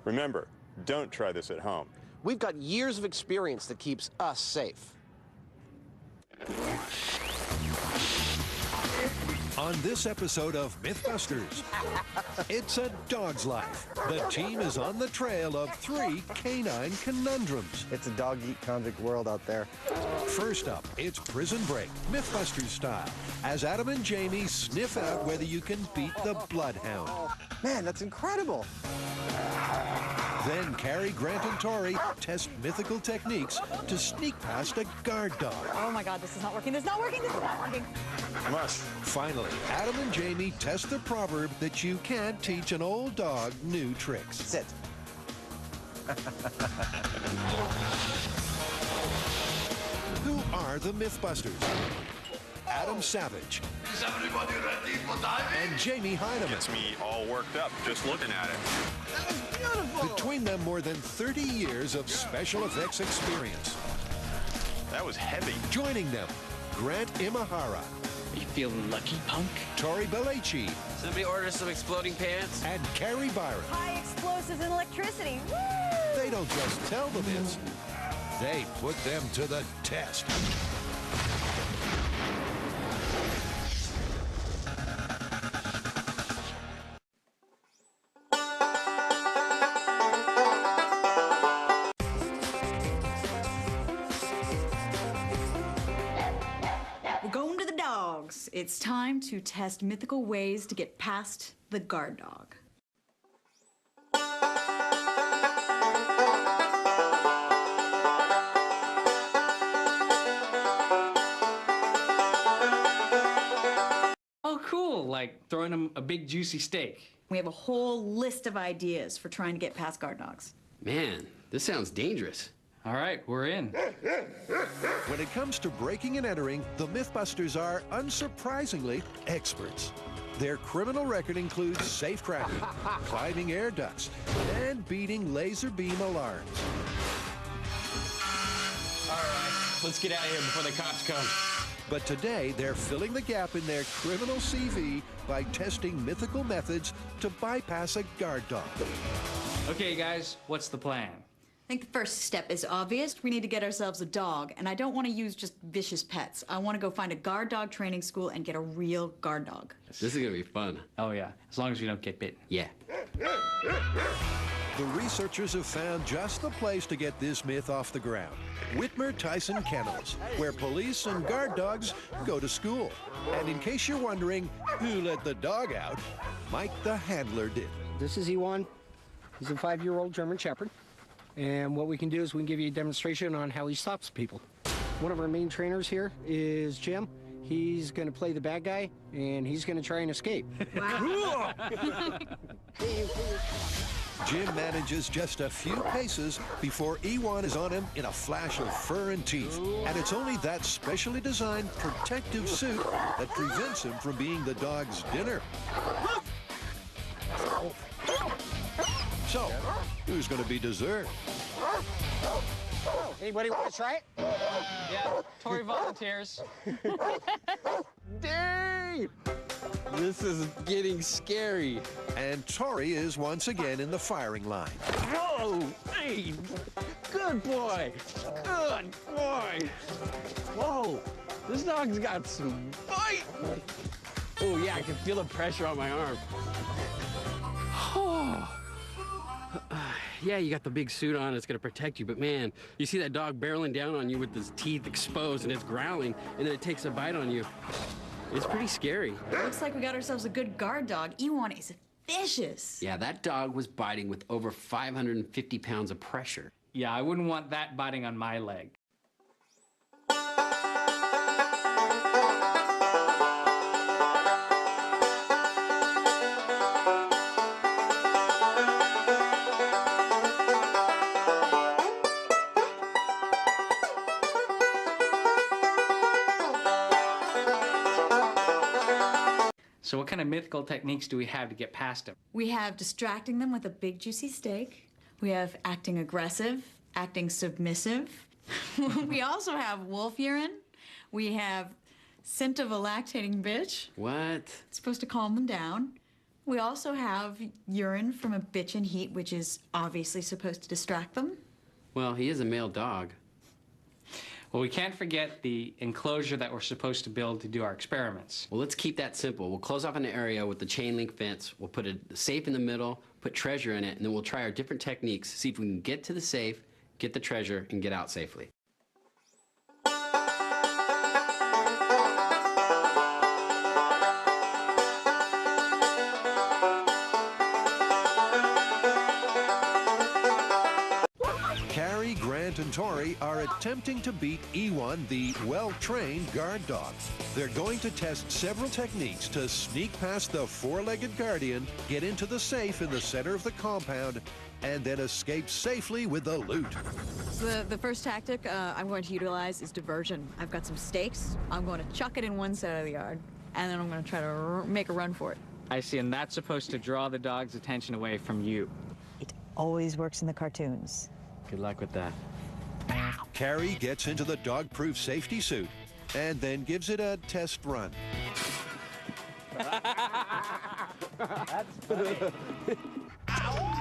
Remember, don't try this at home. We've got years of experience that keeps us safe. On this episode of Mythbusters, it's a dog's life. The team is on the trail of 3 canine conundrums. It's a dog-eat-convict world out there. First up, it's Prison Break, Mythbusters style, as Adam and Jamie sniff out whether you can beat the bloodhound. Man, that's incredible. Then Carrie, Grant, and Tori test mythical techniques to sneak past a guard dog. Oh my God, this is not working, this is not working, this is not working. Mush. Finally, Adam and Jamie test the proverb that you can't teach an old dog new tricks. Sit. Who are the Mythbusters? Adam Savage. Is everybody ready for diving? And Jamie Heineman. Gets me all worked up just looking at it. That was beautiful! Between them, more than 30 years of special effects experience. That was heavy. Joining them, Grant Imahara, You feeling lucky, punk? Tori Belleci, Somebody order some exploding pants? and Carrie Byron. High explosives and electricity, woo! They don't just tell the myths, they put them to the test. We're going to the dogs. It's time to test mythical ways to get past the guard dog. Oh, cool. Like throwing them a big juicy steak. We have a whole list of ideas for trying to get past guard dogs. Man, this sounds dangerous. All right, we're in. When it comes to breaking and entering, the Mythbusters are, unsurprisingly, experts. Their criminal record includes safecracking, climbing air ducts, and beating laser beam alarms. All right, let's get out of here before the cops come. But today, they're filling the gap in their criminal CV by testing mythical methods to bypass a guard dog. Okay, guys, what's the plan? I think the first step is obvious. We need to get ourselves a dog, and I don't want to use just vicious pets. I want to go find a guard dog training school and get a real guard dog. This is gonna be fun. Oh, yeah, as long as we don't get bitten. Yeah. The researchers have found just the place to get this myth off the ground. Whitmer Tyson Kennels, where police and guard dogs go to school. And in case you're wondering who let the dog out, Mike the handler did. This is Ewan. He's a 5-year-old German Shepherd. And what we can do is we can give you a demonstration on how he stops people. One of our main trainers here is Jim. He's going to play the bad guy, and he's going to try and escape. Wow. Jim manages just a few paces before Ewan is on him in a flash of fur and teeth. And it's only that specially designed protective suit that prevents him from being the dog's dinner. So, who's going to be dessert? Anybody want to try it? Yeah, Tori volunteers. Dang! This is getting scary. And Tori is once again in the firing line. Whoa! Hey! Good boy! Good boy! Whoa! This dog's got some bite! Oh, yeah, I can feel the pressure on my arm. Oh. Yeah, you got the big suit on, it's gonna protect you, but man, you see that dog barreling down on you with his teeth exposed and it's growling, and then it takes a bite on you. It's pretty scary. Looks like we got ourselves a good guard dog. Ewan is vicious. Yeah, that dog was biting with over 550 pounds of pressure. Yeah, I wouldn't want that biting on my leg. So what kind of mythical techniques do we have to get past him? We have distracting them with a big juicy steak. We have acting aggressive, acting submissive. We also have wolf urine. We have scent of a lactating bitch. What? It's supposed to calm them down. We also have urine from a bitch in heat, which is obviously supposed to distract them. Well, he is a male dog. Well, we can't forget the enclosure that we're supposed to build to do our experiments. Well, let's keep that simple. We'll close off an area with the chain link fence. We'll put a safe in the middle, put treasure in it, and then we'll try our different techniques, see if we can get to the safe, get the treasure, and get out safely. Carrie, Grant, and Tori are attempting to beat Ewan, the well-trained guard dog. They're going to test several techniques to sneak past the four-legged guardian, get into the safe in the center of the compound, and then escape safely with the loot. So the first tactic I'm going to utilize is diversion. I've got some stakes. I'm going to chuck it in one side of the yard, and then I'm going to try to make a run for it. I see, and that's supposed to draw the dog's attention away from you. It always works in the cartoons. Good luck with that. Carrie gets into the dog-proof safety suit and then gives it a test run.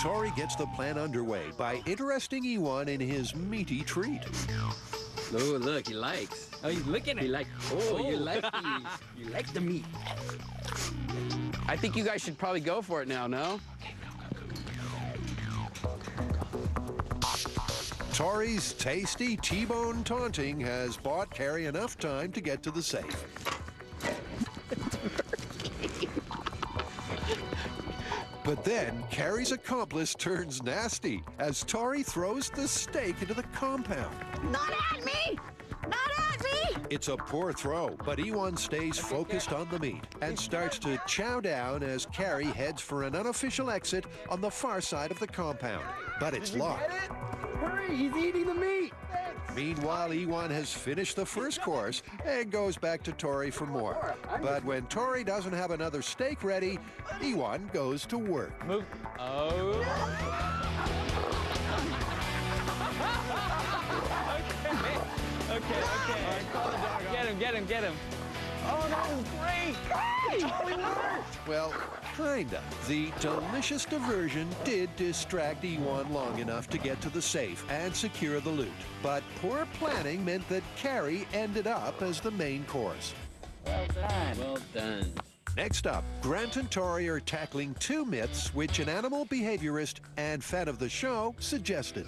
Tori gets the plan underway by interesting Ewan in his meaty treat. Oh, look, he likes. Oh, he's looking at You like, you like these. You like the meat. I think you guys should probably go for it now, no? Tori's tasty T-bone taunting has bought Carrie enough time to get to the safe. But then Carrie's accomplice turns nasty as Tori throws the stake into the compound. Not at me! Not at me! It's a poor throw, but Ewan stays focused on the meat and starts to chow down as Carrie heads for an unofficial exit on the far side of the compound. But it's locked. Hurry, he's eating the meat! Meanwhile, Ewan has finished the first course and goes back to Tori for more. But when Tori doesn't have another steak ready, Ewan goes to work. Move. Oh. Okay. All right, call the dog off. Get him. Oh, that was great! It totally worked! Well, kinda. The delicious diversion did distract Ewan long enough to get to the safe and secure the loot. But poor planning meant that Carrie ended up as the main course. Well done. Well done. Next up, Grant and Tori are tackling two myths which an animal behaviorist and fan of the show suggested.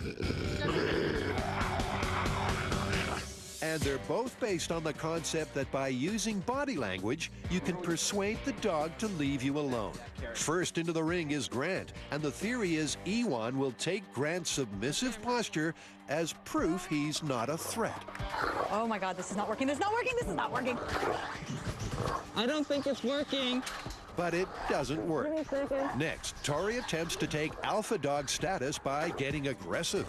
And they're both based on the concept that by using body language, you can persuade the dog to leave you alone. First into the ring is Grant, and the theory is Ewan will take Grant's submissive posture as proof he's not a threat. Oh my God, this is not working, this is not working, this is not working! I don't think it's working. But it doesn't work. Next, Tori attempts to take alpha dog status by getting aggressive.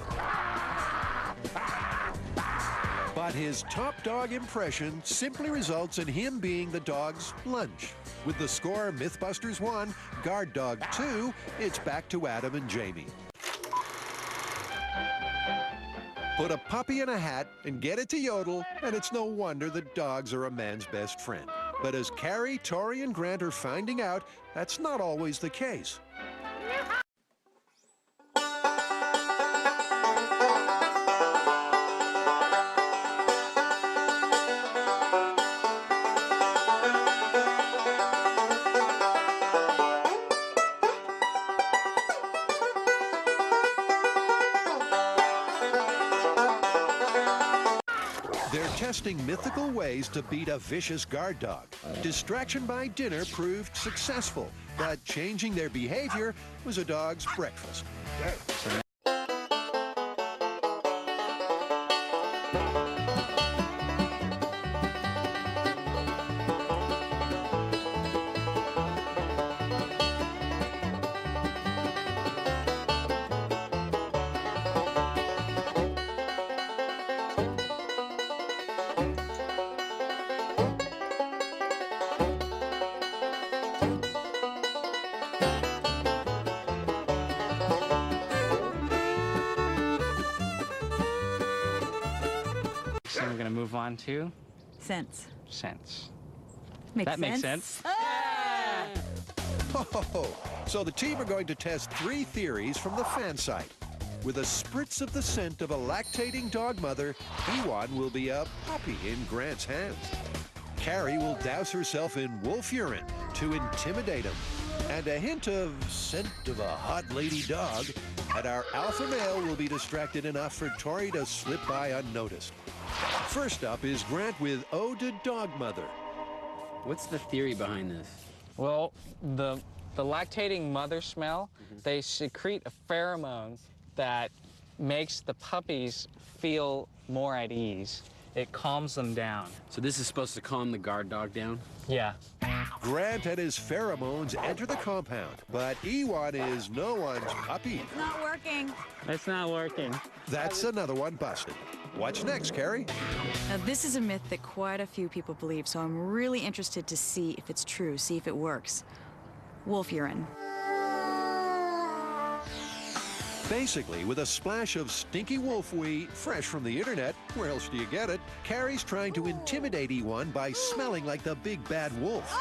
But his top dog impression simply results in him being the dog's lunch. With the score Mythbusters 1, Guard Dog 2, it's back to Adam and Jamie. Put a puppy in a hat and get it to yodel, and it's no wonder that dogs are a man's best friend. But as Carrie, Tori, and Grant are finding out, that's not always the case. They're testing mythical ways to beat a vicious guard dog. Distraction by dinner proved successful, but changing their behavior was a dog's breakfast. So we're gonna move on to Sense. sense. Makes That makes sense. Oh, Oh, so the team are going to test 3 theories from the fan site. With a spritz of the scent of a lactating dog mother, Ewan will be a puppy in Grant's hands. Carrie will douse herself in wolf urine to intimidate him. And a hint of scent of a hot lady dog, and our alpha male will be distracted enough for Tori to slip by unnoticed. First up is Grant with Ode to Dog Mother. What's the theory behind this? Well, the lactating mother smell, they secrete a pheromone that makes the puppies feel more at ease. It calms them down. So this is supposed to calm the guard dog down? Yeah. Grant and his pheromones enter the compound, but Ewan is no one's puppy. It's not working. It's not working. That's another one busted. What's next, Carrie? Now, this is a myth that quite a few people believe, so I'm really interested to see if it's true, see if it works. Wolf urine. Basically, with a splash of stinky wolf wee, fresh from the internet, where else do you get it? Carrie's trying to intimidate Ewan by smelling like the big bad wolf.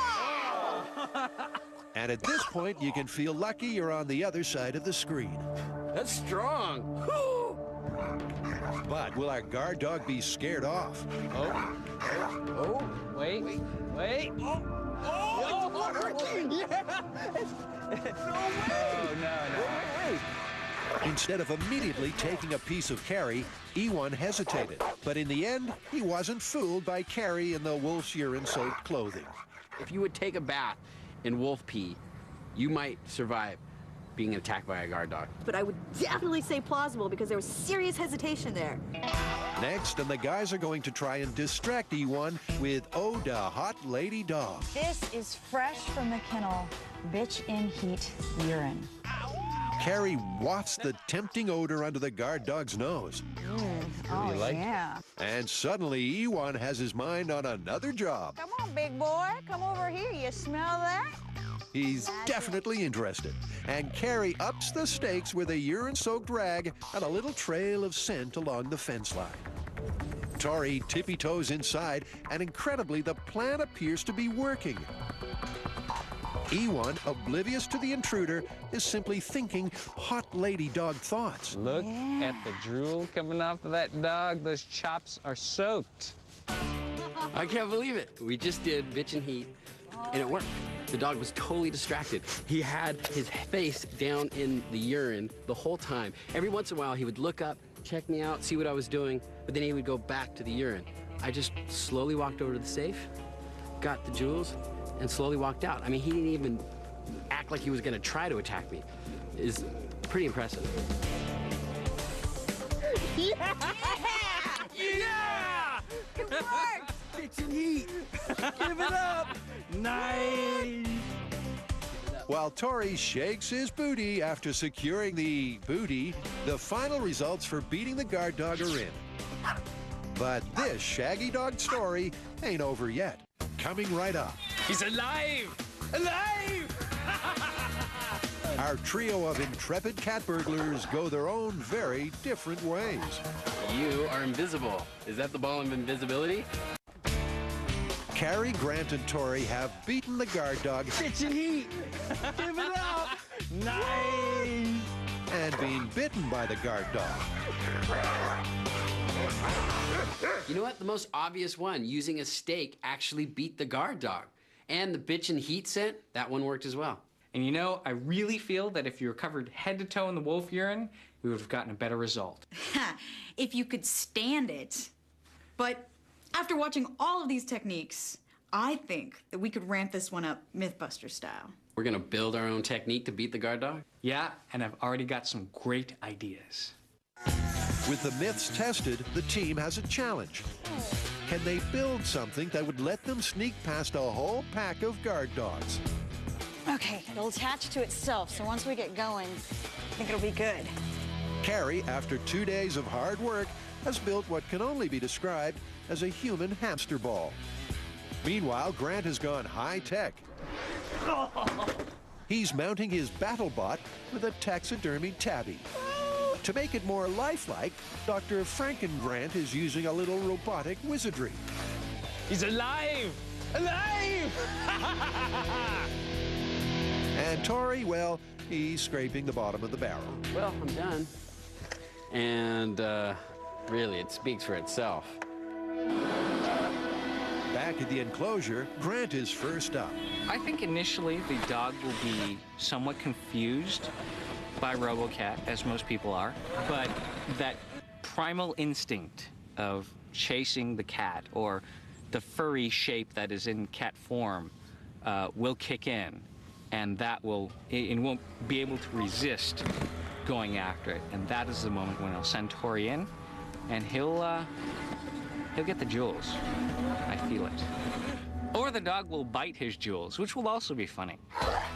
And at this point, you can feel lucky you're on the other side of the screen. That's strong. But will our guard dog be scared off? Oh, wait. Oh, it's working! Yeah! No way! No. Instead of immediately taking a piece of Carrie, Ewan hesitated. But in the end, he wasn't fooled by Carrie in the wolf's urine-soaked clothing. If you would take a bath in wolf pee, you might survive being attacked by a guard dog. But I would definitely say plausible because there was serious hesitation there. Next, and the guys are going to try and distract Ewan with Ode to Hot Lady Dog. This is fresh from the kennel, bitch in heat urine. Carrie wafts the tempting odor under the guard dog's nose. Oh, yeah. And suddenly, Ewan has his mind on another job. Come on, big boy. Come over here. You smell that? He's definitely interested. And Carrie ups the stakes with a urine-soaked rag and a little trail of scent along the fence line. Tori tippy-toes inside, and incredibly, the plan appears to be working. Ewan, oblivious to the intruder, is simply thinking hot lady dog thoughts. Look at the drool coming off of that dog. Those chops are soaked. I can't believe it. We just did bitch and heat, and it worked. The dog was totally distracted. He had his face down in the urine the whole time. Every once in a while, he would look up, check me out, see what I was doing, but then he would go back to the urine. I just slowly walked over to the safe, got the jewels, and slowly walked out. I mean, he didn't even act like he was gonna try to attack me. It's pretty impressive. Yeah! It worked! Bitch and heat. Give it up. Nice. While Tori shakes his booty after securing the booty, the final results for beating the guard dog are in. But this shaggy dog story ain't over yet. Coming right up. He's alive! Alive! Our trio of intrepid cat burglars go their own very different ways. You are invisible. Is that the ball of invisibility? Carrie, Grant, and Tori have beaten the guard dog. Bitch and heat. Give it up. Nice. And being bitten by the guard dog. You know what? The most obvious one, using a stake, actually beat the guard dog. And the bitch and heat scent, that one worked as well. And you know, I really feel that if you were covered head to toe in the wolf urine, we would have gotten a better result. If you could stand it. But after watching all of these techniques, I think that we could ramp this one up Mythbuster style. We're gonna build our own technique to beat the guard dog? Yeah, and I've already got some great ideas. With the myths tested, the team has a challenge. Can they build something that would let them sneak past a whole pack of guard dogs? Okay, it'll attach to itself, so once we get going, I think it'll be good. Carrie, after 2 days of hard work, has built what can only be described as a human hamster ball. Meanwhile, Grant has gone high-tech. He's mounting his battle bot with a taxidermy tabby. To make it more lifelike, Dr. Franken-Grant is using a little robotic wizardry. He's alive! Alive! And Tori, well, he's scraping the bottom of the barrel. Well, I'm done. And really, it speaks for itself. Back at the enclosure, Grant is first up. I think initially the dog will be somewhat confused by RoboCat, as most people are, but that primal instinct of chasing the cat, or the furry shape that is in cat form, will kick in, and that will, it won't be able to resist going after it. And that is the moment when I'll send Tori in, and he'll get the jewels. I feel it. Or the dog will bite his jewels, which will also be funny.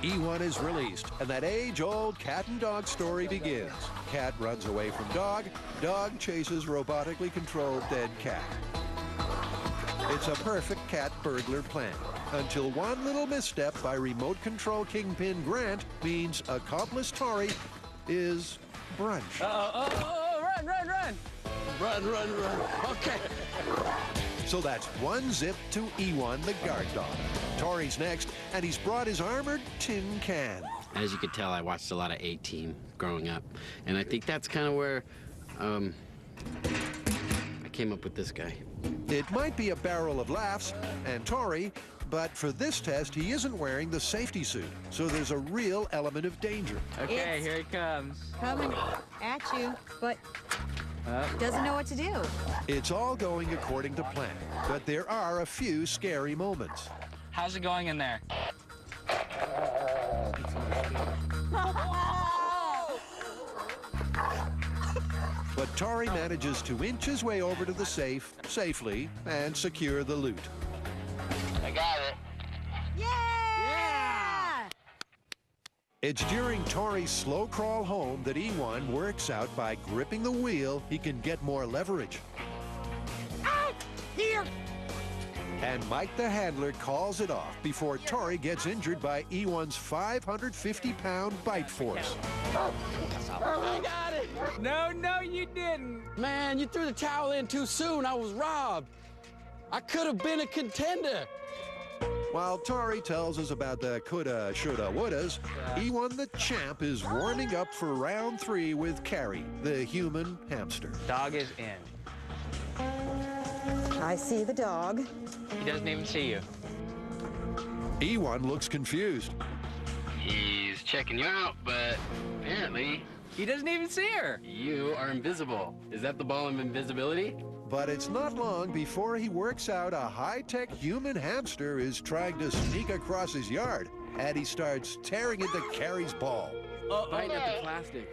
E1 is released, and that age-old cat and dog story begins. Cat runs away from dog. Dog chases robotically controlled dead cat. It's a perfect cat burglar plan, until one little misstep by remote control kingpin Grant means accomplice Tori is brunch. Run, run, run! Run, run, run. Okay. So that's one zip to E1, the guard dog. Tori's next, and he's brought his armored tin can. As you could tell, I watched a lot of A-Team growing up, and I think that's kind of where I came up with this guy. It might be a barrel of laughs, and Tori, but for this test, he isn't wearing the safety suit, so there's a real element of danger. Okay, here he comes. Coming at you, but doesn't know what to do. It's all going according to plan, but there are a few scary moments. How's it going in there? But Tori manages to inch his way over to the safe safely and secure the loot. I got it. Yeah! It's during Tori's slow crawl home that E1 works out by gripping the wheel, he can get more leverage. Out! Here! And Mike the handler calls it off before Tori gets injured by E1's 550-pound bite force. I got it! No, you didn't. Man, you threw the towel in too soon. I was robbed. I could have been a contender. While Tori tells us about the coulda, shoulda, wouldas, E1 the champ is warming up for round 3 with Carrie, the human hamster. Dog is in. I see the dog. He doesn't even see you. E1 looks confused. He's checking you out, but apparently He doesn't even see her. you are invisible. Is that the ball of invisibility? But it's not long before he works out a high-tech human hamster is trying to sneak across his yard, and he starts tearing into Carrie's ball. Biting at the plastic.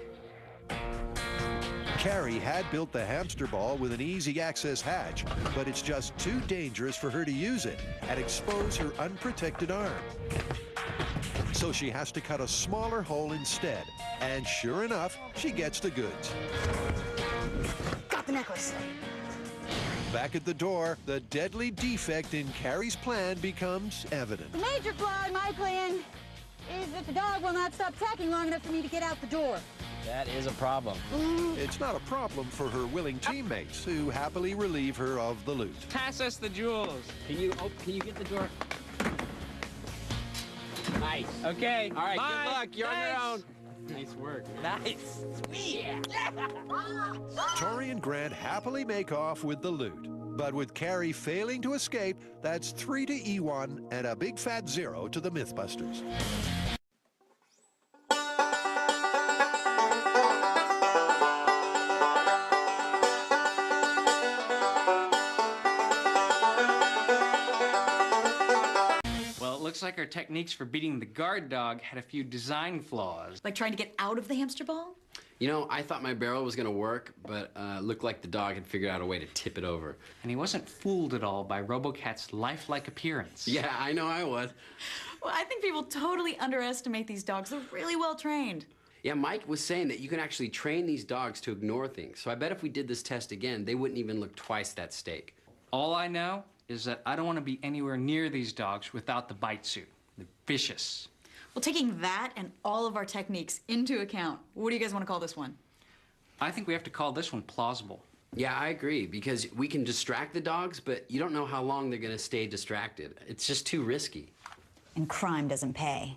Carrie had built the hamster ball with an easy access hatch, but it's just too dangerous for her to use it and expose her unprotected arm. So she has to cut a smaller hole instead, and sure enough, she gets the goods. Got the necklace. Back at the door, the deadly defect in Carrie's plan becomes evident. The major flaw in my plan is that the dog will not stop tacking long enough for me to get out the door. That is a problem. It's not a problem for her willing teammates who happily relieve her of the loot. Pass us the jewels. Can you get the door? Nice. Okay. All right, bye. good luck. You're on your own. Nice work. Nice. Sweet. Tori and Grant happily make off with the loot. But with Carrie failing to escape, that's 3 to E1 and a big fat 0 to the Mythbusters. Well, it looks like our techniques for beating the guard dog had a few design flaws. Like trying to get out of the hamster ball? You know, I thought my barrel was gonna work, but looked like the dog had figured out a way to tip it over. And he wasn't fooled at all by RoboCat's lifelike appearance. Yeah, I know I was. Well, I think people totally underestimate these dogs. They're really well trained. Yeah, Mike was saying that you can actually train these dogs to ignore things. So I bet if we did this test again, they wouldn't even look twice that steak. All I know is that I don't want to be anywhere near these dogs without the bite suit. They're vicious. Well, taking that and all of our techniques into account, what do you guys want to call this one? I think we have to call this one plausible. Yeah, I agree, because we can distract the dogs, but you don't know how long they're gonna stay distracted. It's just too risky. And crime doesn't pay.